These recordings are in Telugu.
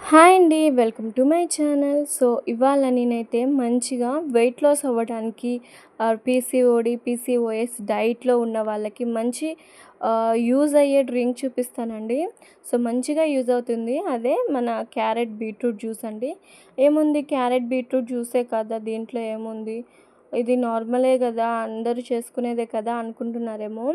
హాయ్ అండి. Welcome to my channel. So, ఇవాళ నేనైతే మంచిగా వెయిట్ లాస్ అవ్వడానికి పీసీఓడి, పీసీఓఎస్ డైట్‌లో ఉన్న వాళ్ళకి మంచి యూజ్ అయ్యే డ్రింక్ చూపిస్తానండి. సో, మంచిగా యూజ్ అవుతుంది. అదే మన క్యారెట్ బీట్రూట్ జ్యూస్ అండి. ఏముంది క్యారెట్ బీట్రూట్ జ్యూసే కదా! దీంట్లో ఏముంది? ఇది నార్మలే గదా! అందరూ చేసుకునేదే కదా అనుకుంటున్నారేమో.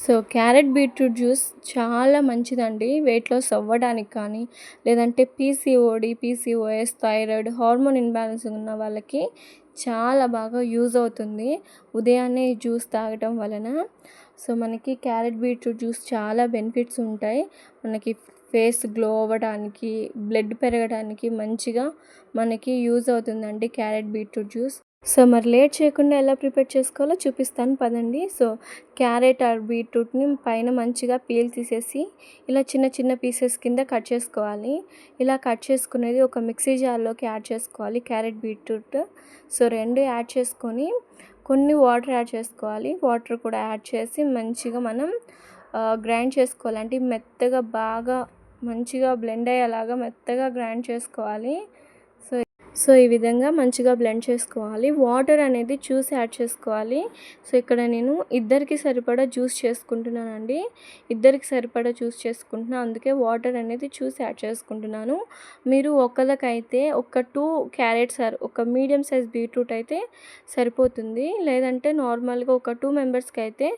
సో, క్యారెట్ బీట్రూట్ జ్యూస్ చాలా మంచిదండి. వెయిట్ లాస్ అవ్వడానికి కానీ, లేదంటే PCOD, PCOS, thyroid, hormone imbalance ఉన్న వాళ్ళకి చాలా బాగా యూజ్ అవుతుంది. ఉదయాన్నే ఈ జ్యూస్ తాగటం వలన. సో, మనకి క్యారెట్ బీట్రూట్ జ్యూస్ చాలా బెనిఫిట్స్ ఉంటాయి. మనకి ఫేస్ గ్లో అవ్వడానికి, బ్లడ్ పెరగడానికి మంచిగా మనకి యూజ్ అవుతుందండి క్యారెట్ బీట్రూట్ జ్యూస్. సో, మరి లేట్ చేయకుండా ఎలా ప్రిపేర్ చేసుకోవాలో చూపిస్తాను పదండి. సో, క్యారెట్ ఆర్ బీట్రూట్‌ని పైన మంచిగా పీల్ తీసేసి ఇలా చిన్న చిన్న పీసెస్ కింద కట్ చేసుకోవాలి. ఇలా కట్ చేసుకునేది ఒక మిక్సీ జార్‌లోకి యాడ్ చేసుకోవాలి క్యారెట్, బీట్రూట్. సో, 2 యాడ్ చేసుకొని కొన్ని వాటర్ యాడ్ చేసుకోవాలి. వాటర్ కూడా యాడ్ చేసి మంచిగా మనం గ్రైండ్ చేసుకోవాలి. అంటే మెత్తగా బాగా మంచిగా బ్లెండ్ అయ్యేలాగా మెత్తగా గ్రైండ్ చేసుకోవాలి. సో, ఈ విధంగా మంచిగా బ్లెండ్ చేసుకోవాలి. వాటర్ అనేది చూసి యాడ్ చేసుకోవాలి. సో, ఇక్కడ నేను ఇద్దరికి సరిపడా జ్యూస్ చేసుకుంటున్నానండి. ఇద్దరికి సరిపడా జ్యూస్ చేసుకుంటున్నా. అందుకే వాటర్ అనేది చూసి యాడ్ చేసుకుంటున్నాను. మీరు ఒకళ్ళకైతే ఒక 2 క్యారెట్స్ ఆర్ ఒక మీడియం సైజ్ బీట్రూట్ అయితే సరిపోతుంది. లేదంటే నార్మల్‌గా ఒక 2 మెంబర్స్‌కైతే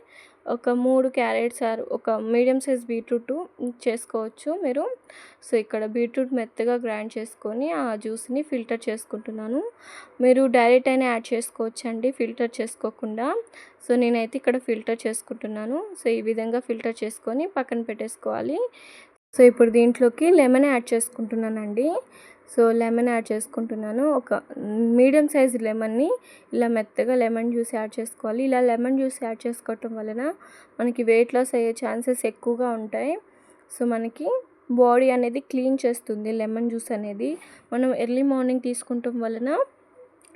ఒక 3 క్యారెట్స్ ఆర్ ఒక మీడియం సైజ్ బీట్రూట్ చేసుకోవచ్చు మీరు. సో, ఇక్కడ బీట్రూట్ మెత్తగా గ్రైండ్ చేసుకొని ఆ జ్యూస్‌ని ఫిల్టర్ చేసుకుంటున్నాను. మీరు డైరెక్ట్ అయినా యాడ్ చేసుకోవచ్చండి ఫిల్టర్ చేసుకోకుండా. సో, నేనైతే ఇక్కడ ఫిల్టర్ చేసుకుంటున్నాను. సో, ఈ విధంగా ఫిల్టర్ చేసుకొని పక్కన పెట్టేసుకోవాలి. సో, ఇప్పుడు దీంట్లోకి లెమన్ యాడ్ చేసుకుంటున్నానండి. సో, లెమన్ యాడ్ చేసుకుంటున్నాను. ఒక మీడియం సైజ్ లెమన్‌ని ఇలా మెత్తగా లెమన్ జ్యూస్ యాడ్ చేసుకోవాలి. ఇలా లెమన్ జ్యూస్ యాడ్ చేసుకోవటం వలన మనకి వెయిట్ లాస్ అయ్యే ఛాన్సెస్ ఎక్కువగా ఉంటాయి. సో, మనకి బాడీ అనేది క్లీన్ చేస్తుంది లెమన్ జ్యూస్ అనేది. మనం ఎర్లీ మార్నింగ్ తీసుకుంటాం వలన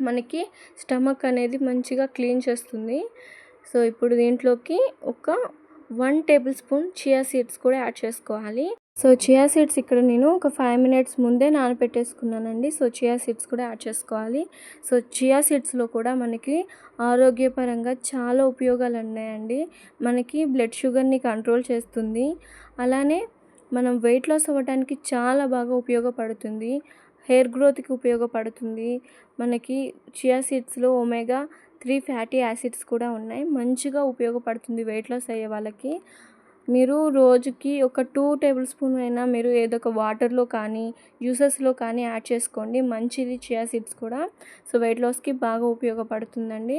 మనకి స్టమక్ అనేది మంచిగా క్లీన్ చేస్తుంది. సో, ఇప్పుడు దీంట్లోకి ఒక 1 టేబుల్ స్పూన్ చియా సీడ్స్ కూడా యాడ్ చేసుకోవాలి. సో, చియా సీడ్స్ ఇక్కడ నేను ఒక 5 మినిట్స్ ముందే నానబెట్టేసుకున్నానండి. సో, చియా సీడ్స్ కూడా యాడ్ చేసుకోవాలి. సో, చియా సీడ్స్‌లో కూడా మనకి ఆరోగ్యపరంగా చాలా ఉపయోగాలు ఉన్నాయండి. మనకి బ్లడ్ షుగర్‌ని కంట్రోల్ చేస్తుంది. అలానే మనం వెయిట్ లాస్ అవ్వడానికి చాలా బాగా ఉపయోగపడుతుంది. హెయిర్ గ్రోత్‌కి ఉపయోగపడుతుంది. మనకి చియా సీడ్స్‌లో ఒమేగా 3 ఫ్యాటీ యాసిడ్స్ కూడా ఉన్నాయి. మంచిగా ఉపయోగపడుతుంది వెయిట్ లాస్ అయ్యే వాళ్ళకి. మీరు రోజుకి ఒక 2 టేబుల్ స్పూన్ అయినా మీరు ఏదో ఒక వాటర్‌లో కానీ, జ్యూసెస్‌లో కానీ యాడ్ చేసుకోండి. మంచిది చియా సీడ్స్ కూడా. సో, వెయిట్ లాస్‌కి బాగా ఉపయోగపడుతుందండి.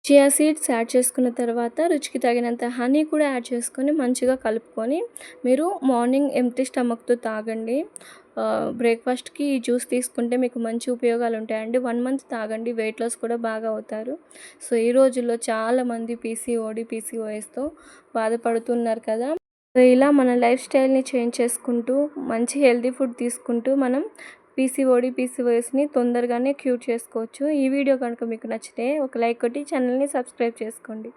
చియా సీడ్స్ యాడ్ చేసుకున్న తర్వాత రుచికి తగినంత హనీ కూడా యాడ్ చేసుకొని మంచిగా కలుపుకొని మీరు మార్నింగ్ ఎంప్టీ స్టమక్‌తో తాగండి. బ్రేక్‌ఫాస్ట్‌కి ఈ జ్యూస్ తీసుకుంటే మీకు మంచి ఉపయోగాలు ఉంటాయండి. 1 మంత్ తాగండి. వెయిట్ లాస్ కూడా బాగా అవుతారు. సో, ఈ రోజుల్లో చాలామంది పీసీఓడి, పీసీఓఎస్‌తో బాధపడుతున్నారు కదా! సో, ఇలా మన లైఫ్ స్టైల్‌ని చేంజ్ చేసుకుంటూ మంచి హెల్తీ ఫుడ్ తీసుకుంటూ మనం పీసీఓడి, పీసీఓఎస్‌ని తొందరగానే క్యూర్ చేసుకోవచ్చు. ఈ వీడియో కనుక మీకు నచ్చితే ఒక లైక్ కొట్టి ఛానల్‌ని సబ్స్క్రైబ్ చేసుకోండి.